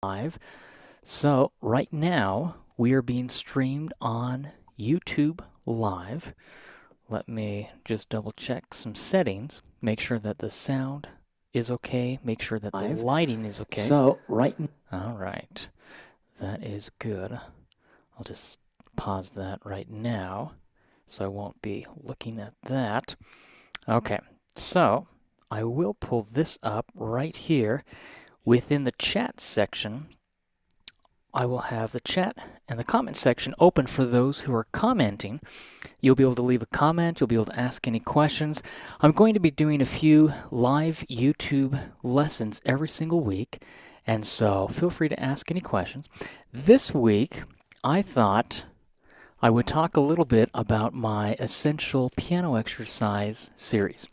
live. So right now we are being streamed on YouTube Live. Let me just double check some settings. Make sure that the sound is okay. Make sure that the lighting is okay. So All right. That is good. I'll just pause that right now so I won't be looking at that. Okay. So I will pull this up right here within the chat section. I will have the chat and the comment section open for those who are commenting. You'll be able to leave a comment. You'll be able to ask any questions. I'm going to be doing a few live YouTube lessons every single week, and so feel free to ask any questions. This week, I thought I would talk a little bit about my Essential Piano Exercise series.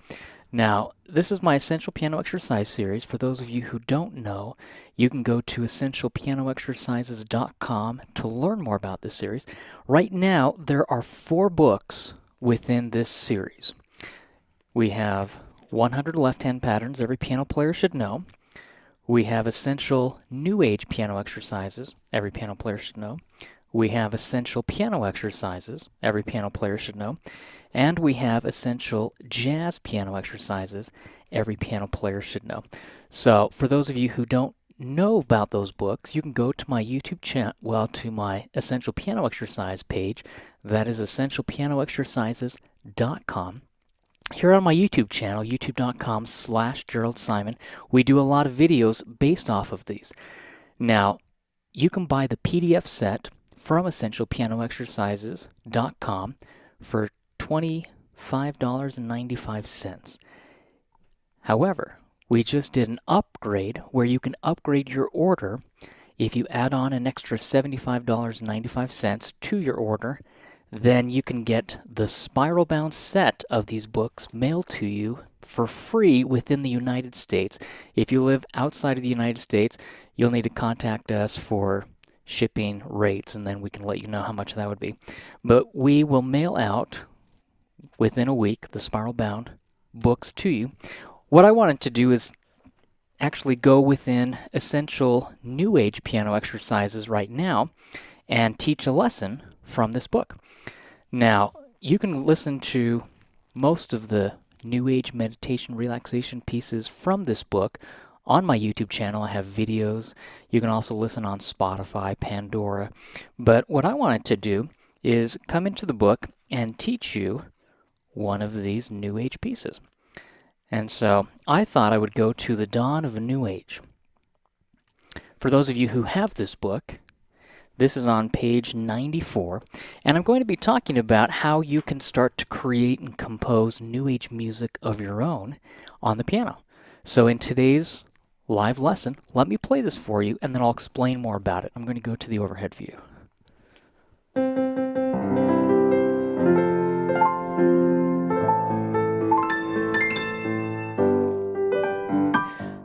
Now, this is my Essential Piano Exercise series. For those of you who don't know, you can go to essentialpianoexercises.com to learn more about this series. Right now, there are 4 books within this series. We have 100 left-hand patterns every piano player should know. We have Essential New Age Piano Exercises every piano player should know. We have Essential Piano Exercises every piano player should know. And we have Essential Jazz Piano Exercises every piano player should know. So for those of you who don't know about those books, you can go to my YouTube channel, to my Essential Piano Exercise page. That is essentialpianoexercises.com. Here on my YouTube channel, youtube.com/Jerald Simon, we do a lot of videos based off of these. Now, you can buy the PDF set from essentialpianoexercises.com for $25.95. However, we just did an upgrade where you can upgrade your order if you add on an extra $75.95 to your order. Then you can get the spiral-bound set of these books mailed to you for free within the United States. If you live outside of the United States, you'll need to contact us for shipping rates, and then we can let you know how much that would be. But we will mail out within a week the spiral-bound books to you. What I wanted to do is actually go within Essential New Age Piano Exercises right now and teach a lesson from this book. Now, you can listen to most of the New Age meditation relaxation pieces from this book on my YouTube channel. I have videos. You can also listen on Spotify, Pandora. But what I wanted to do is come into the book and teach you one of these New Age pieces. And so I thought I would go to The Dawn of a New Age. For those of you who have this book, this is on page 94, and I'm going to be talking about how you can start to create and compose New Age music of your own on the piano. So in today's live lesson, let me play this for you, and then I'll explain more about it. I'm going to go to the overhead view.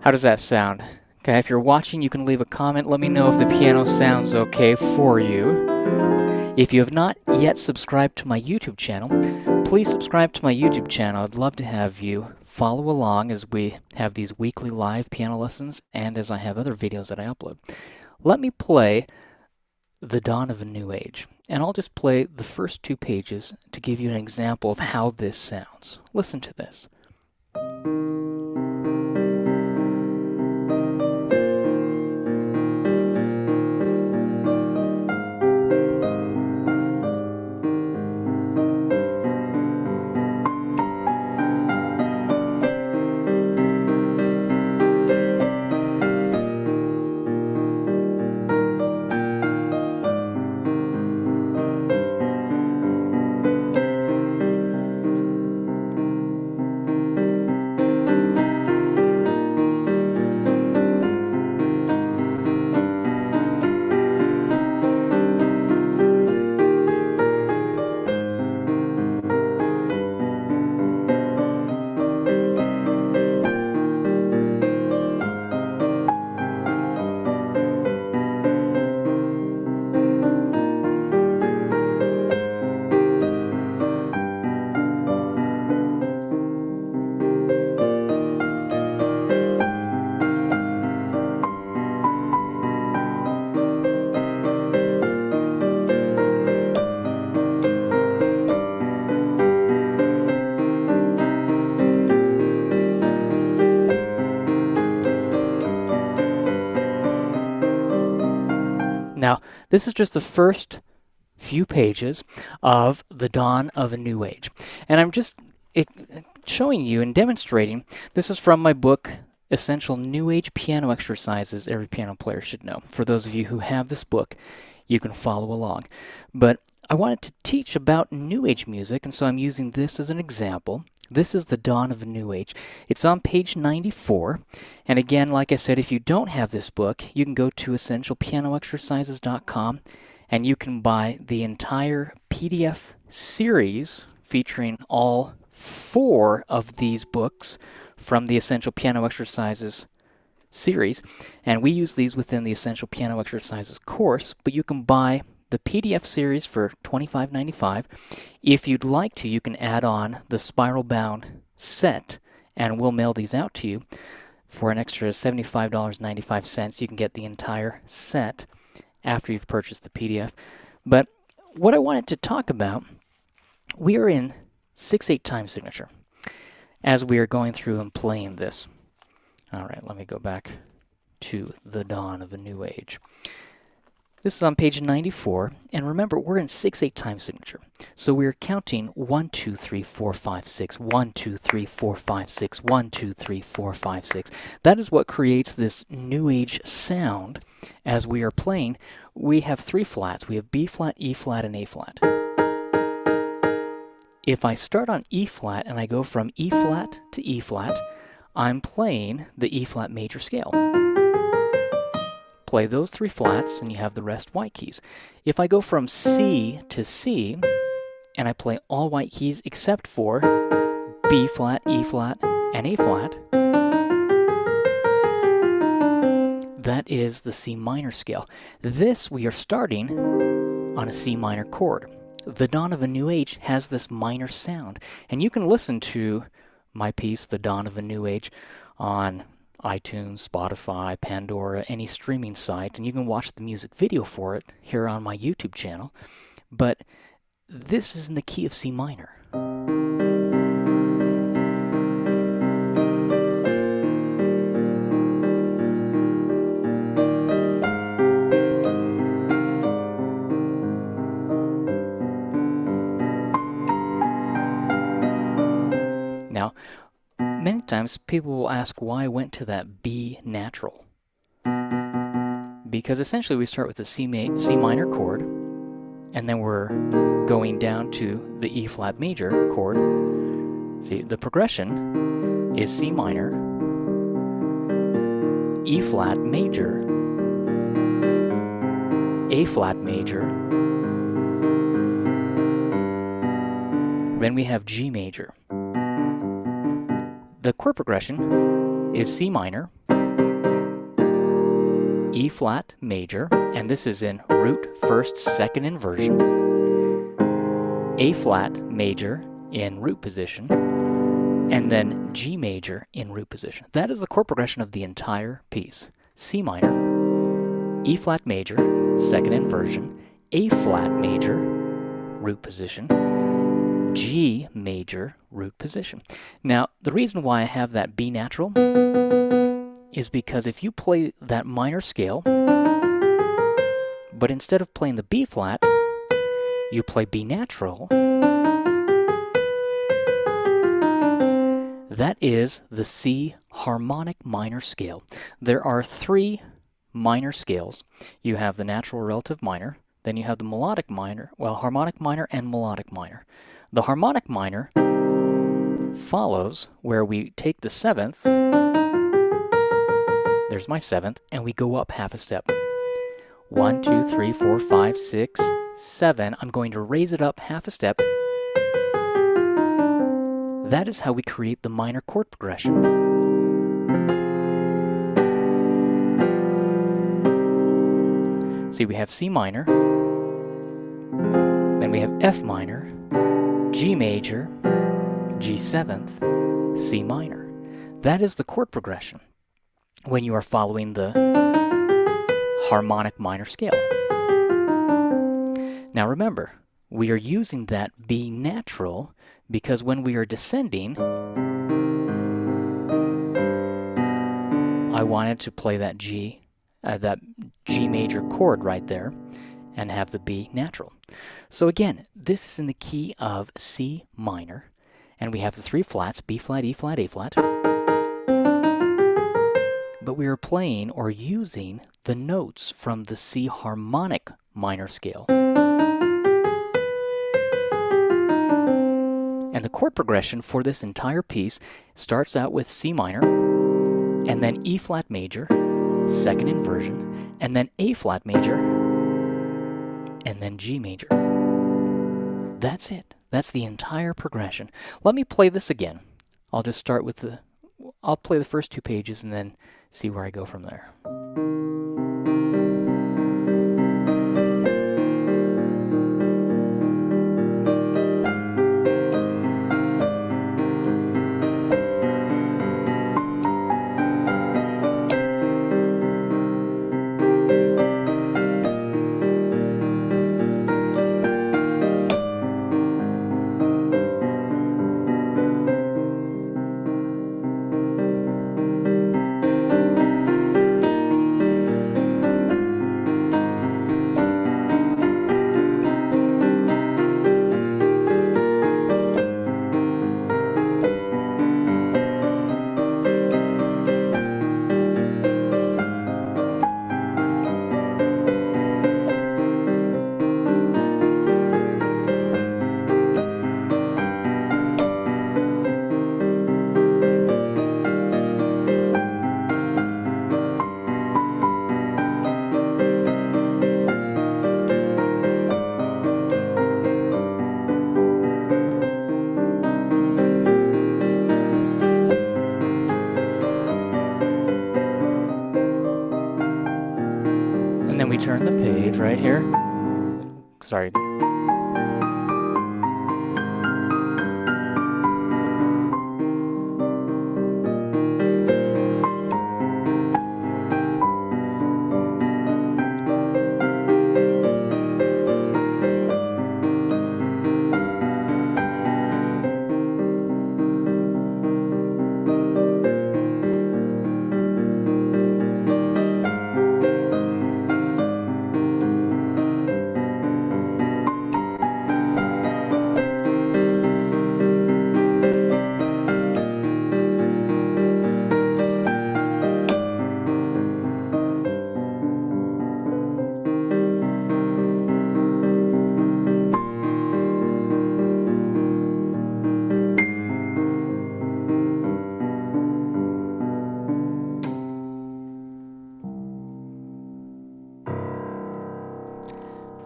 How does that sound? Okay, if you're watching, you can leave a comment. Let me know if the piano sounds okay for you. If you have not yet subscribed to my YouTube channel, please subscribe to my YouTube channel. I'd love to have you follow along as we have these weekly live piano lessons and as I have other videos that I upload. Let me play The Dawn of a New Age, and I'll just play the first 2 pages to give you an example of how this sounds. Listen to this. Now, this is just the first few pages of The Dawn of a New Age. And I'm just showing you and demonstrating. This is from my book, Essential New Age Piano Exercises Every Piano Player Should Know. For those of you who have this book, you can follow along. But I wanted to teach about New Age music, and so I'm using this as an example. This is The Dawn of a New Age. It's on page 94. And again, like I said, if you don't have this book, you can go to essentialpianoexercises.com and you can buy the entire PDF series featuring all 4 of these books from the Essential Piano Exercises series. And we use these within the Essential Piano Exercises course, but you can buy the PDF series for $25.95. If you'd like to, you can add on the spiral bound set, and we'll mail these out to you for an extra $75.95. You can get the entire set after you've purchased the PDF. But what I wanted to talk about, we are in 6/8 time signature as we are going through and playing this. All right, let me go back to The Dawn of a New Age. This is on page 94, and remember, we're in 6/8 time signature. So we're counting 1, 2, 3, 4, 5, 6, 1, 2, 3, 4, 5, 6, 1, 2, 3, 4, 5, 6. That is what creates this New Age sound as we are playing. We have 3 flats. We have B flat, E flat, and A flat. If I start on E flat and I go from E flat to E flat, I'm playing the E flat major scale. Play those 3 flats and you have the rest white keys. If I go from C to C and I play all white keys except for B flat, E flat, and A flat, that is the C minor scale. This we are starting on a C minor chord. The Dawn of a New Age has this minor sound, and you can listen to my piece, The Dawn of a New Age, on iTunes, Spotify, Pandora, any streaming site, and you can watch the music video for it here on my YouTube channel. But this is in the key of C minor. Now, many times people will ask why I went to that B natural. Because essentially we start with the C minor chord, and then we're going down to the E flat major chord. See, the progression is C minor, E flat major, A flat major, then we have G major. The chord progression is C minor, E flat major, and this is in root first second inversion, A flat major in root position, and then G major in root position. That is the chord progression of the entire piece. C minor, E flat major, second inversion, A flat major, root position, G major, root position. Now, the reason why I have that B natural is because if you play that minor scale, but instead of playing the B flat, you play B natural, that is the C harmonic minor scale. There are 3 minor scales. You have the natural relative minor, then you have the melodic minor, well, harmonic minor and melodic minor. The harmonic minor follows where we take the 7th, there's my 7th, and we go up half a step. 1, 2, 3, 4, 5, 6, 7. I'm going to raise it up half a step. That is how we create the minor chord progression. See, we have C minor, then we have F minor, G major, G 7th, C minor. That is the chord progression when you are following the harmonic minor scale. Now remember, we are using that B natural because when we are descending, I wanted to play that G that G major chord right there, and have the B natural. So again, this is in the key of C minor, and we have the three flats, B flat, E flat, A flat. But we are playing or using the notes from the C harmonic minor scale. And the chord progression for this entire piece starts out with C minor, and then E flat major, second inversion, and then A flat major, and then G major. That's it. That's the entire progression. Let me play this again. I'll just start with I'll play the first two pages and then see where I go from there. And then we turn the page right here. Sorry.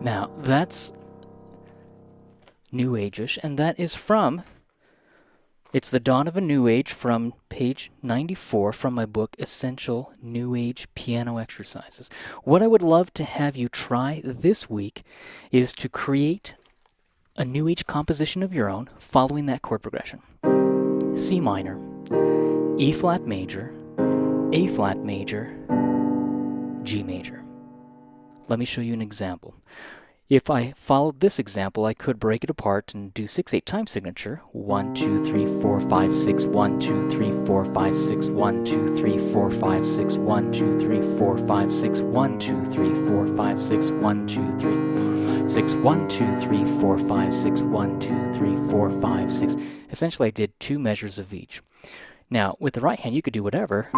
Now, that's New Age-ish, and that is from, it's The Dawn of a New Age from page 94 from my book, Essential New Age Piano Exercises. What I would love to have you try this week is to create a New Age composition of your own following that chord progression. C minor, E flat major, A flat major, G major. Let me show you an example. If I followed this example, I could break it apart and do 6/8 time signature. 1, 2, 3, 4, 5, 6, 1, 2, 3, 4, 5, 6, 1, 2, 3, 4, 5, 6, 1, 2, 3, 4, 5, 6, 1, 2, 3, 4, 5, 6, 1, 2, 3, 6, 1, 2, 3, 4, 5, 6, 1, 2, 3, 4, 5, 6. Essentially, I did 2 measures of each. Now, with the right hand, you could do whatever.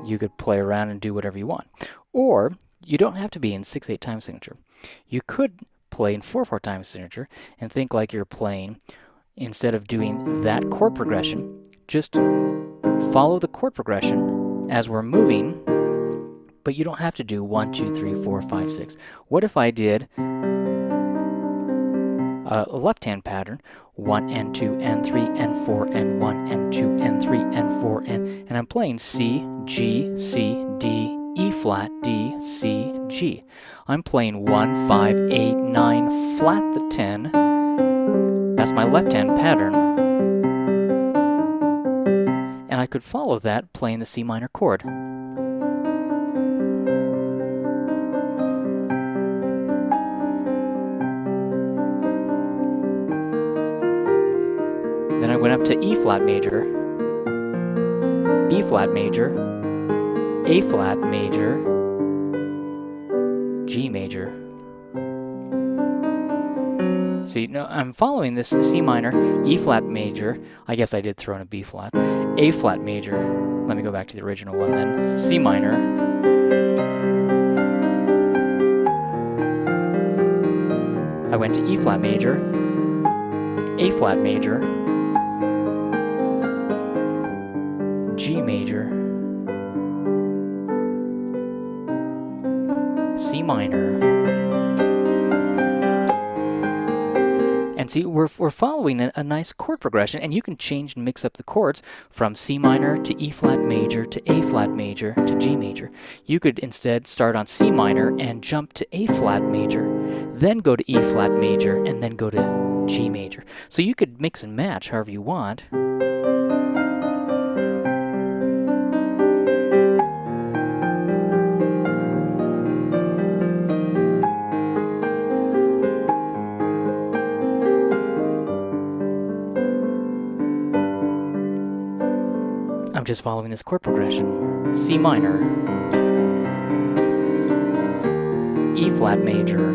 You could play around and do whatever you want. Or, you don't have to be in 6/8 time signature. You could play in 4/4 time signature and think like you're playing, instead of doing that chord progression, just follow the chord progression as we're moving, but you don't have to do 1, 2, 3, 4, 5, 6. What if I did a left-hand pattern, 1 and 2 and 3 and 4 and 1 and 2 and 3 and 4 and I'm playing C, G, C, D, E flat, D, C, G. I'm playing 1, 5, 8, 9, flat the 10. That's my left-hand pattern. And I could follow that playing the C minor chord. went up to E flat major, B flat major, A flat major, G major. See, no, I'm following this C minor, E flat major. I guess I did throw in a B flat. A flat major. Let me go back to the original one then. C minor. I went to E flat major, A flat major, G major, C minor. And see, we're following a nice chord progression, and you can change and mix up the chords from C minor to E flat major to A flat major to G major. You could instead start on C minor and jump to A flat major, then go to E flat major, and then go to G major. So you could mix and match however you want. I'm just following this chord progression. C minor, E flat major,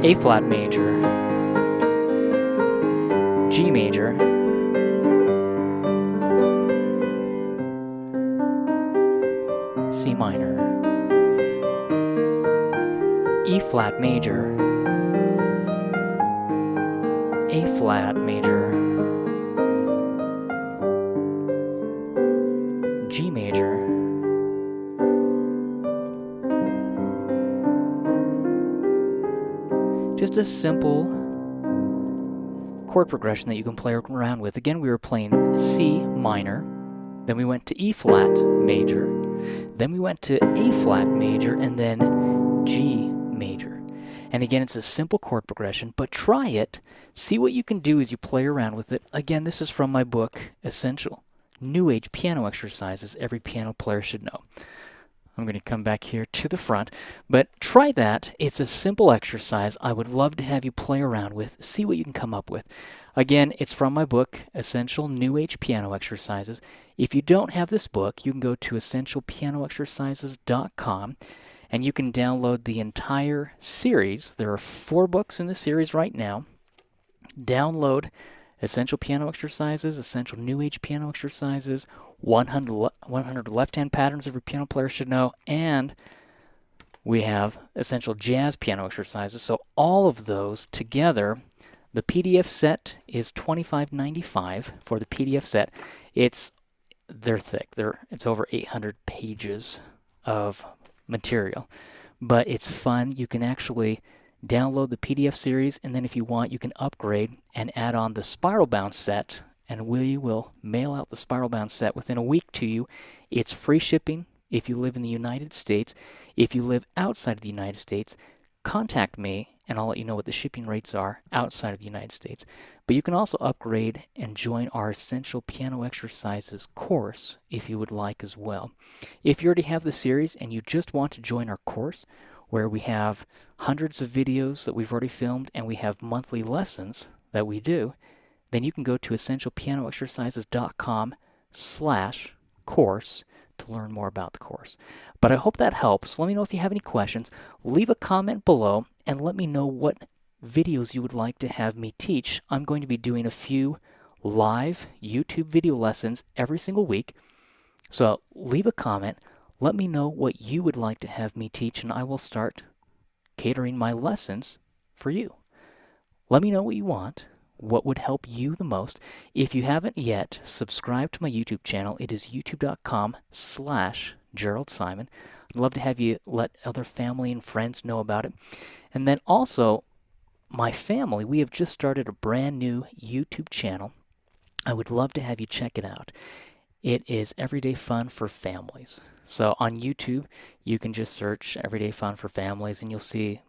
A flat major, G major, C minor, E flat major, A flat major, G major, just a simple chord progression that you can play around with. Again, we were playing C minor, then we went to E flat major, then we went to A flat major, and then G major. And again, it's a simple chord progression, but try it. See what you can do as you play around with it. Again, this is from my book, Essential New Age Piano Exercises Every Piano Player Should Know. I'm going to come back here to the front, but try that. It's a simple exercise I would love to have you play around with, see what you can come up with. Again, it's from my book, Essential New Age Piano Exercises. If you don't have this book, you can go to essentialpianoexercises.com and you can download the entire series. There are 4 books in the series right now. Download Essential Piano Exercises, Essential New Age Piano Exercises, 100 left-hand patterns every piano player should know, and we have Essential Jazz Piano Exercises. So all of those together, the PDF set is $25.95 for the PDF set. They're thick. It's over 800 pages of material, but it's fun. You can actually download the PDF series, and then if you want, you can upgrade and add on the spiral bound set, and we will mail out the spiral bound set within a week to you. It's free shipping if you live in the United States. If you live outside of the United States, contact me and I'll let you know what the shipping rates are outside of the United States. But you can also upgrade and join our Essential Piano Exercises course if you would like as well. If you already have the series and you just want to join our course, where we have hundreds of videos that we've already filmed and we have monthly lessons that we do, then you can go to essentialpianoexercises.com/course to learn more about the course. But I hope that helps. Let me know if you have any questions. Leave a comment below and let me know what videos you would like to have me teach. I'm going to be doing a few live YouTube video lessons every single week. So leave a comment. Let me know what you would like to have me teach, and I will start catering my lessons for you. Let me know what you want, what would help you the most. If you haven't yet, subscribe to my YouTube channel. It is youtube.com/Jerald Simon. I'd love to have you let other family and friends know about it. And then also, my family, we have just started a brand new YouTube channel. I would love to have you check it out. It is Everyday Fun for Families. So on YouTube, you can just search Everyday Fun for Families and you'll see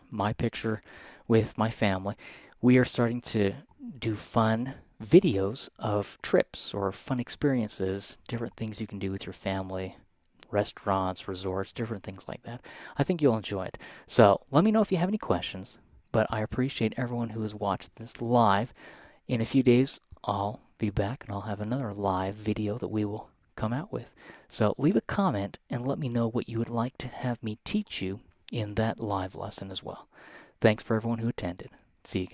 my picture with my family. We are starting to do fun videos of trips or fun experiences, different things you can do with your family, restaurants, resorts, different things like that. I think you'll enjoy it. So let me know if you have any questions. but I appreciate everyone who has watched this live. In a few days, I'll be back and I'll have another live video that we will come out with. So leave a comment and let me know what you would like to have me teach you in that live lesson as well. Thanks for everyone who attended. See you guys.